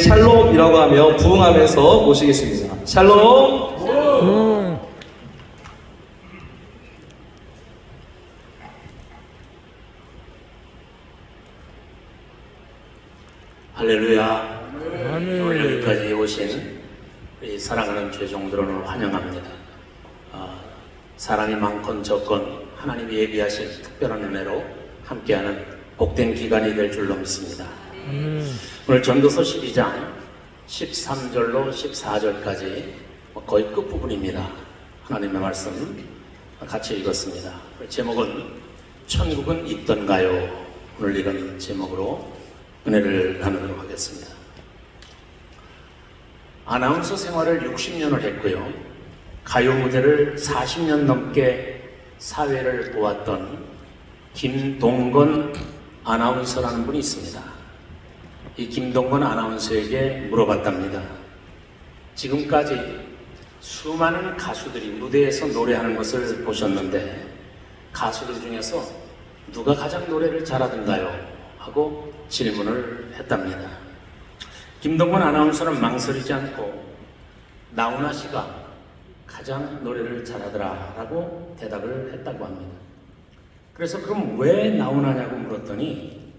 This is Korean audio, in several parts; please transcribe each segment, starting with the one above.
샬롬이라고 하며 부응하면서 모시겠습니다. 샬롬. 할렐루야. 오늘 여기까지 오신 우리 사랑하는 죄종들을 환영합니다. 사람이 많건 적건 하나님이 예비하신 특별한 은혜로 함께하는 복된 기간이 될 줄로 믿습니다. 오늘 전도서 12장 13절로 14절까지 거의 끝부분입니다. 하나님의 말씀 같이 읽었습니다. 제목은 천국은 있던가요? 오늘 이런 제목으로 은혜를 나누도록 하겠습니다. 아나운서 생활을 60년을 했고요. 가요 무대를 40년 넘게 사회를 보았던 김동건 아나운서라는 분이 있습니다. 이 김동건 아나운서에게 물어봤답니다. 지금까지 수많은 가수들이 무대에서 노래하는 것을 보셨는데 가수들 중에서 누가 가장 노래를 잘하던가요? 하고 질문을 했답니다. 김동건 아나운서는 망설이지 않고 나훈아 씨가 가장 노래를 잘하더라 라고 대답을 했다고 합니다. 그래서 그럼 왜 나훈아냐고 물었더니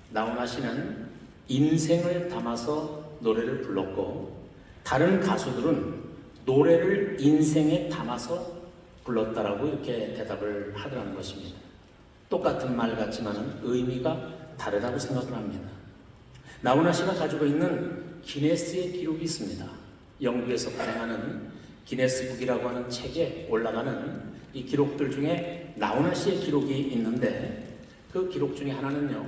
나훈아 씨는 인생을 담아서 노래를 불렀고 다른 가수들은 노래를 인생에 담아서 불렀다라고 이렇게 대답을 하더라는 것입니다. 똑같은 말 같지만 의미가 다르다고 생각을 합니다. 나훈아 씨가 가지고 있는 기네스의 기록이 있습니다. 영국에서 발행하는 기네스북이라고 하는 책에 올라가는 이 기록들 중에 나훈아 씨의 기록이 있는데 그 기록 중에 하나는요,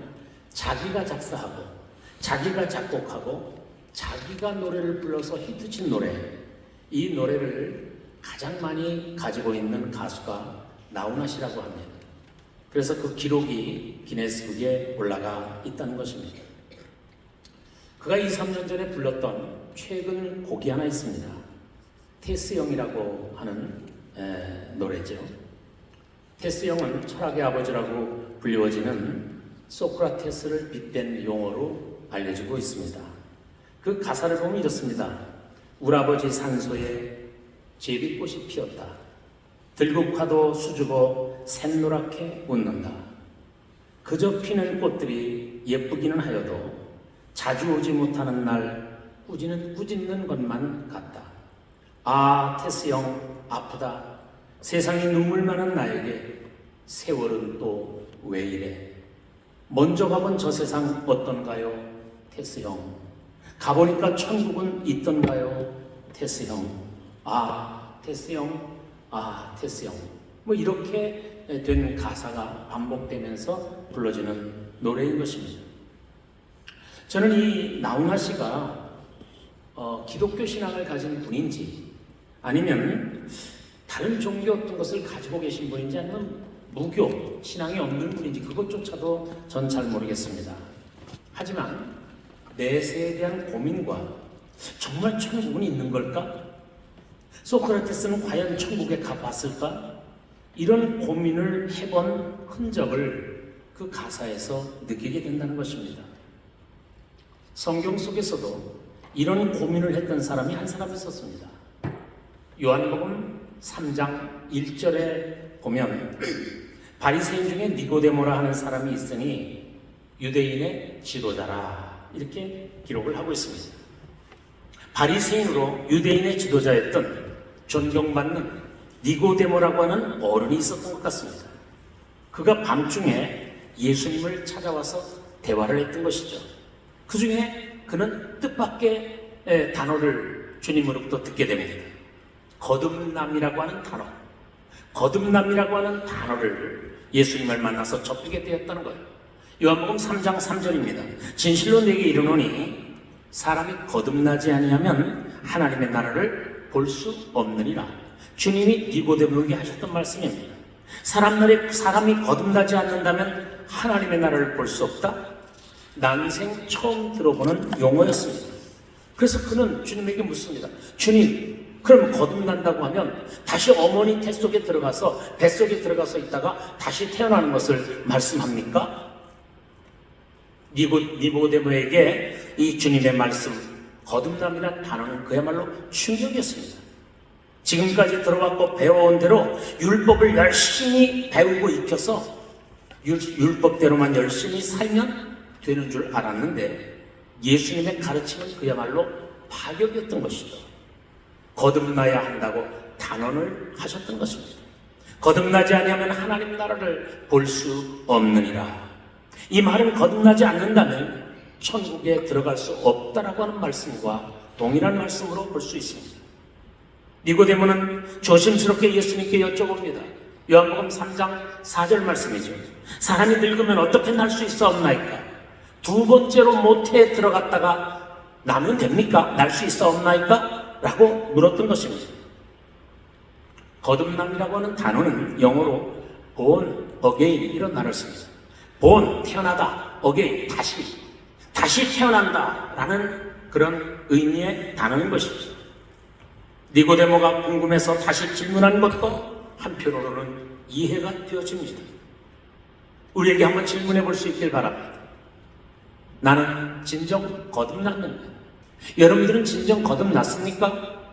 자기가 작사하고 자기가 작곡하고 자기가 노래를 불러서 히트친 노래, 이 노래를 가장 많이 가지고 있는 가수가 나훈아 씨라고 합니다. 그래서 그 기록이 기네스북에 올라가 있다는 것입니다. 그가 2, 3년 전에 불렀던 최근 곡이 하나 있습니다. 테스 영이라고 하는 노래죠. 테스 영은 철학의 아버지라고 불리워지는 소크라테스를 빗댄 용어로 알려지고 있습니다. 그 가사를 보면 이렇습니다. 울아버지 산소에 제비꽃이 피었다. 들국화도 수줍어 샛노랗게 웃는다. 그저 피는 꽃들이 예쁘기는 하여도 자주 오지 못하는 날 꾸짖는 것만 같다. 아, 테스 형 아프다. 세상에 눈물 많은 나에게 세월은 또 왜 이래. 먼저 가본 저 세상 어떤가요? 테스 형. 가보니까 천국은 있던가요? 테스 형. 아, 테스 형. 아, 테스 형. 뭐 이렇게 된 가사가 반복되면서 불러지는 노래인 것입니다. 저는 이 나훈아 씨가 기독교 신앙을 가진 분인지 아니면 다른 종교 어떤 것을 가지고 계신 분인지 아니면 무교, 신앙이 없는 분인지 그것조차도 전 잘 모르겠습니다. 하지만 내세에 대한 고민과 정말 천국은 있는 걸까? 소크라테스는 과연 천국에 가봤을까? 이런 고민을 해본 흔적을 그 가사에서 느끼게 된다는 것입니다. 성경 속에서도 이런 고민을 했던 사람이 한 사람 있었습니다. 요한복음 3장 1절에 보면 바리새인 중에 니고데모라 하는 사람이 있으니 유대인의 지도자라 이렇게 기록을 하고 있습니다. 바리새인으로 유대인의 지도자였던 존경받는 니고데모라고 하는 어른이 있었던 것 같습니다. 그가 밤중에 예수님을 찾아와서 대화를 했던 것이죠. 그 중에 그는 뜻밖의 단어를 주님으로부터 듣게 됩니다. 거듭남이라고 하는 단어, 거듭남이라고 하는 단어를 예수님을 만나서 접하게 되었다는 거예요. 요한복음 3장 3절입니다. 진실로 내게 이르노니 사람이 거듭나지 아니하면 하나님의 나라를 볼 수 없느니라. 주님이 니고데모에게 하셨던 말씀입니다. 사람이 거듭나지 않는다면 하나님의 나라를 볼 수 없다? 난생 처음 들어보는 용어였습니다. 그래서 그는 주님에게 묻습니다. 주님, 그럼 거듭난다고 하면 다시 어머니 뱃속에 들어가서 있다가 다시 태어나는 것을 말씀합니까? 니고데모에게 이 주님의 말씀 거듭남이란 단어는 그야말로 충격이었습니다. 지금까지 들어왔고 배워온 대로 율법을 열심히 배우고 익혀서 율법대로만 열심히 살면 되는 줄 알았는데 예수님의 가르침은 그야말로 파격이었던 것이죠. 거듭나야 한다고 단언을 하셨던 것입니다. 거듭나지 아니하면 하나님 나라를 볼 수 없느니라. 이 말은 거듭나지 않는다면 천국에 들어갈 수 없다라고 하는 말씀과 동일한 말씀으로 볼 수 있습니다. 니고데모는 조심스럽게 예수님께 여쭤봅니다. 요한복음 3장 4절 말씀이죠. 사람이 늙으면 어떻게 날 수 있사옵나이까? 두 번째로 모태에 들어갔다가 나면 됩니까? 날 수 있사옵나이까? 라고 물었던 것입니다. 거듭남이라고 하는 단어는 영어로 born again 이런 단어를 씁니다. born 태어나다, again 다시 태어난다 라는 그런 의미의 단어인 것입니다. 니고데모가 궁금해서 다시 질문한 것도 한편으로는 이해가 되어집니다. 우리에게 한번 질문해 볼 수 있길 바랍니다. 나는 진정 거듭났는가? 여러분들은 진정 거듭났습니까?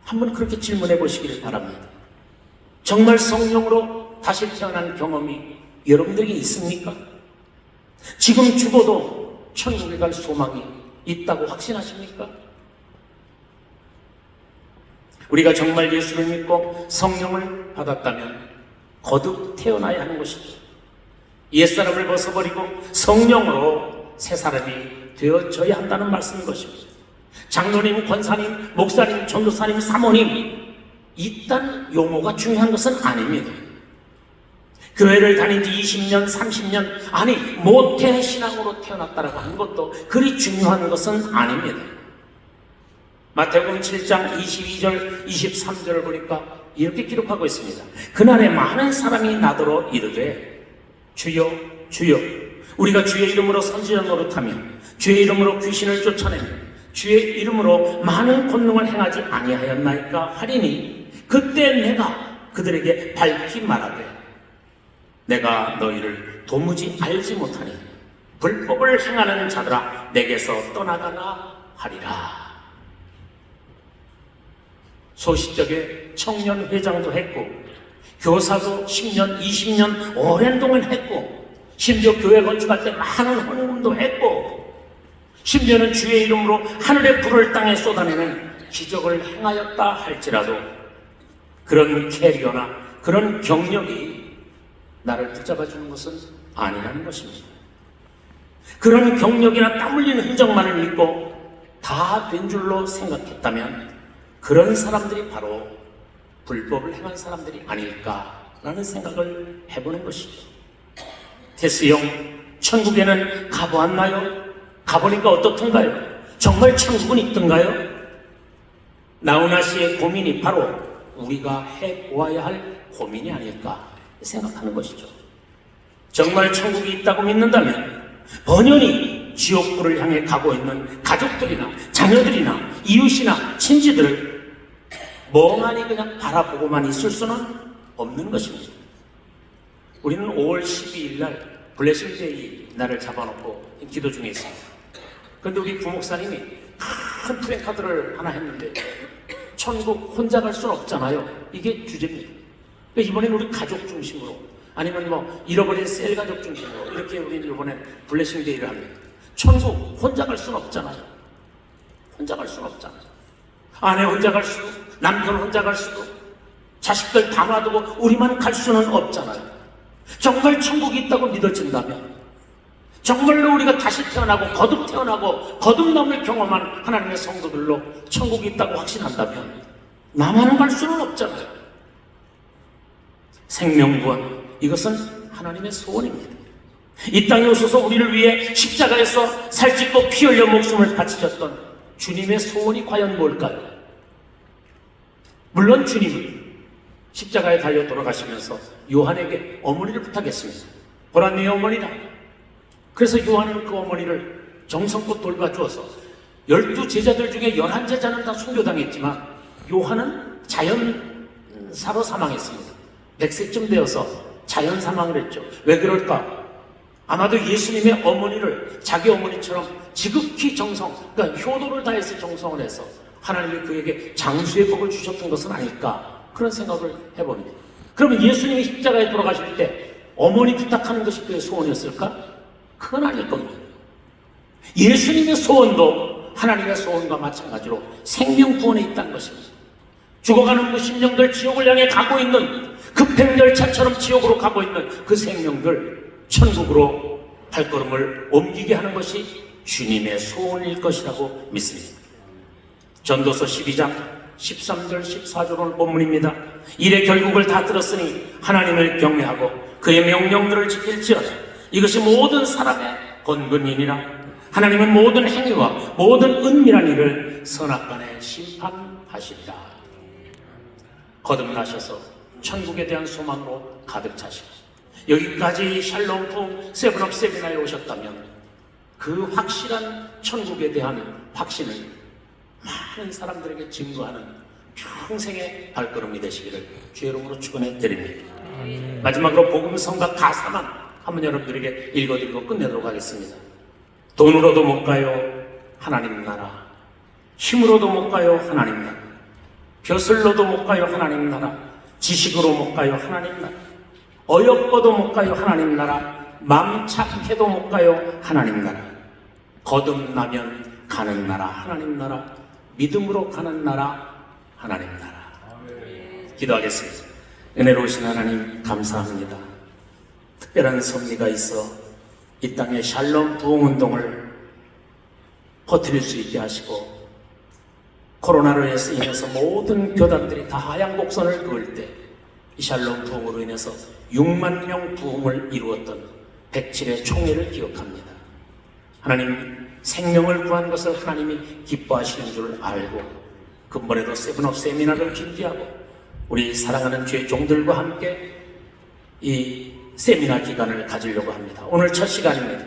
한번 그렇게 질문해 보시길 바랍니다. 정말 성령으로 다시 태어난 경험이 여러분들에게 있습니까? 지금 죽어도 천국에 갈 소망이 있다고 확신하십니까? 우리가 정말 예수를 믿고 성령을 받았다면 거듭 태어나야 하는 것이죠. 옛사람을 벗어버리고 성령으로 새 사람이 되어져야 한다는 말씀인 것입니다. 장로님, 권사님, 목사님, 전도사님, 사모님 이딴 용어가 중요한 것은 아닙니다. 교회를 다닌 지 20년, 30년 아니 모태 신앙으로 태어났다라고 하는 것도 그리 중요한 것은 아닙니다. 마태복음 7장 22절, 23절을 보니까 이렇게 기록하고 있습니다. 그날에 많은 사람이 나더러 이르되 주여 주여 우리가 주의 이름으로 선지자 노릇하며 주의 이름으로 귀신을 쫓아내며 주의 이름으로 많은 권능을 행하지 아니하였나이까 하리니 그때 내가 그들에게 밝히 말하되 내가 너희를 도무지 알지 못하니 불법을 행하는 자들아 내게서 떠나가라 하리라. 소시적에 청년 회장도 했고 교사도 10년, 20년 오랜 동안 했고 심지어 교회 건축할 때 많은 헌금도 했고 심지어는 주의 이름으로 하늘의 불을 땅에 쏟아내는 기적을 행하였다 할지라도 그런 캐리어나 그런 경력이 나를 붙잡아주는 것은 아니라는 것입니다. 그런 경력이나 땀 흘리는 흔적만을 믿고 다 된 줄로 생각했다면 그런 사람들이 바로 불법을 행한 사람들이 아닐까라는 생각을 해보는 것이죠. 테스형, 천국에는 가보았나요? 가보니까 어떻던가요? 정말 천국은 있던가요? 나훈아 씨의 고민이 바로 우리가 해보아야 할 고민이 아닐까 생각하는 것이죠. 정말 천국이 있다고 믿는다면 번연히 지옥불을 향해 가고 있는 가족들이나 자녀들이나 이웃이나 친지들을 멍하니 그냥 바라보고만 있을 수는 없는 것입니다. 우리는 5월 12일 날 블레싱데이 날을 잡아놓고 기도 중에 있습니다. 그런데 우리 부목사님이 큰 플래카드를 하나 했는데 천국 혼자 갈 수는 없잖아요. 이게 주제입니다. 그러니까 이번에는 우리 가족 중심으로 아니면 뭐 잃어버린 셀 가족 중심으로 이렇게 우리는 이번에 블레싱데이를 합니다. 천국 혼자 갈 수는 없잖아요. 혼자 갈 수는 없잖아요. 아내 혼자 갈 수도 남편 혼자 갈 수도 자식들 다 놔두고 우리만 갈 수는 없잖아요. 정말 천국이 있다고 믿어진다면 정말로 우리가 다시 태어나고 거듭 태어나고 거듭남을 경험한 하나님의 성도들로 천국이 있다고 확신한다면 나만 갈 수는 없잖아요. 생명구원 이것은 하나님의 소원입니다. 이 땅에 오셔서 우리를 위해 십자가에서 살찌고 피 흘려 목숨을 바치셨던 주님의 소원이 과연 뭘까요? 물론 주님은 십자가에 달려 돌아가시면서 요한에게 어머니를 부탁했습니다. 보라 네 어머니라. 그래서 요한은 그 어머니를 정성껏 돌봐주어서 12제자들 중에 11제자는 다 순교당했지만 요한은 자연사로 사망했습니다. 100세쯤 되어서 자연사망을 했죠. 왜 그럴까? 아마도 예수님의 어머니를 자기 어머니처럼 지극히 그러니까 효도를 다해서 정성을 해서 하나님이 그에게 장수의 복을 주셨던 것은 아닐까, 그런 생각을 해봅니다. 그러면 예수님이 십자가에 돌아가실 때 어머니 부탁하는 것이 그의 소원이었을까? 그건 아닐 겁니다. 예수님의 소원도 하나님의 소원과 마찬가지로 생명 구원에 있다는 것입니다. 죽어가는 그 심령들, 지옥을 향해 가고 있는 급행열차처럼 지옥으로 가고 있는 그 생명들 천국으로 발걸음을 옮기게 하는 것이 주님의 소원일 것이라고 믿습니다. 전도서 12장 13절 14절은 본문입니다. 이래 결국을 다 들었으니 하나님을 경외하고 그의 명령들을 지킬지어다. 이것이 모든 사람의 건근이니라. 하나님은 모든 행위와 모든 은밀한 일을 선악간에 심판하시리라. 거듭나셔서 천국에 대한 소망으로 가득 차시고 여기까지 샬롬 부흥 세븐업 세미나에 오셨다면 그 확실한 천국에 대한 확신을 많은 사람들에게 증거하는 평생의 발걸음이 되시기를 주의 이름으로 축원해 드립니다. 마지막으로 복음성과 가사만 한번 여러분들에게 읽어드리고 끝내도록 하겠습니다. 돈으로도 못 가요 하나님 나라, 힘으로도 못 가요 하나님 나라, 벼슬로도 못 가요 하나님 나라, 지식으로 못 가요 하나님 나라, 어여뻐도 못 가요 하나님 나라, 맘 착해도 못 가요 하나님 나라, 거듭나면 가는 나라 하나님 나라, 믿음으로 가는 나라 하나님 나라. 기도하겠습니다. 은혜로우신 하나님 감사합니다. 특별한 섭리가 있어 이 땅에 샬롬 부흥 운동을 퍼뜨릴 수 있게 하시고 코로나로 인해서 모든 교단들이 다 하향 곡선을 그을 때 이 샬롬 부흥으로 인해서 6만 명 부흥을 이루었던 107의 총회를 기억합니다. 하나님, 생명을 구한 것을 하나님이 기뻐하시는 줄 알고 근본에도 세븐업 세미나를 준비하고 우리 사랑하는 주의 종들과 함께 이 세미나 기간을 가지려고 합니다. 오늘 첫 시간입니다.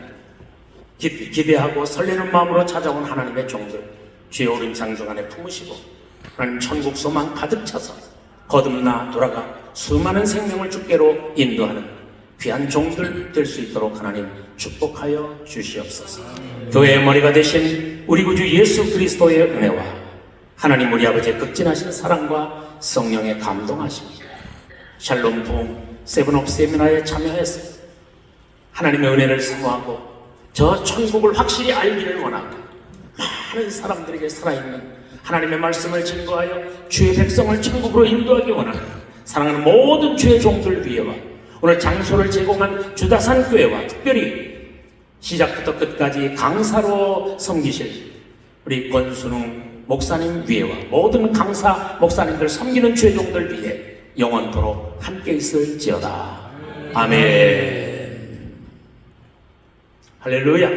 기대하고 설레는 마음으로 찾아온 하나님의 종들, 주의 오른 장중 안에 품으시고 하나님 천국 소망 가득 차서 거듭나 돌아가 수많은 생명을 주께로 인도하는 귀한 종들 될 수 있도록 하나님 축복하여 주시옵소서. 교회의 머리가 되신 우리 구주 예수 그리스도의 은혜와 하나님 우리 아버지의 극진하신 사랑과 성령의 감동하십니다. 샬롬 부흥 세븐업 세미나에 참여해서 하나님의 은혜를 사모하고 저 천국을 확실히 알기를 원하고 많은 사람들에게 살아있는 하나님의 말씀을 증거하여 주의 백성을 천국으로 인도하기 원하는 사랑하는 모든 주의 종들 위에와 오늘 장소를 제공한 주다산 교회와 특별히 시작부터 끝까지 강사로 섬기실 우리 권순웅 목사님 위에와 모든 강사 목사님들 섬기는 주의 종들 위에 영원토록 함께 있을지어다. 아멘. 할렐루야.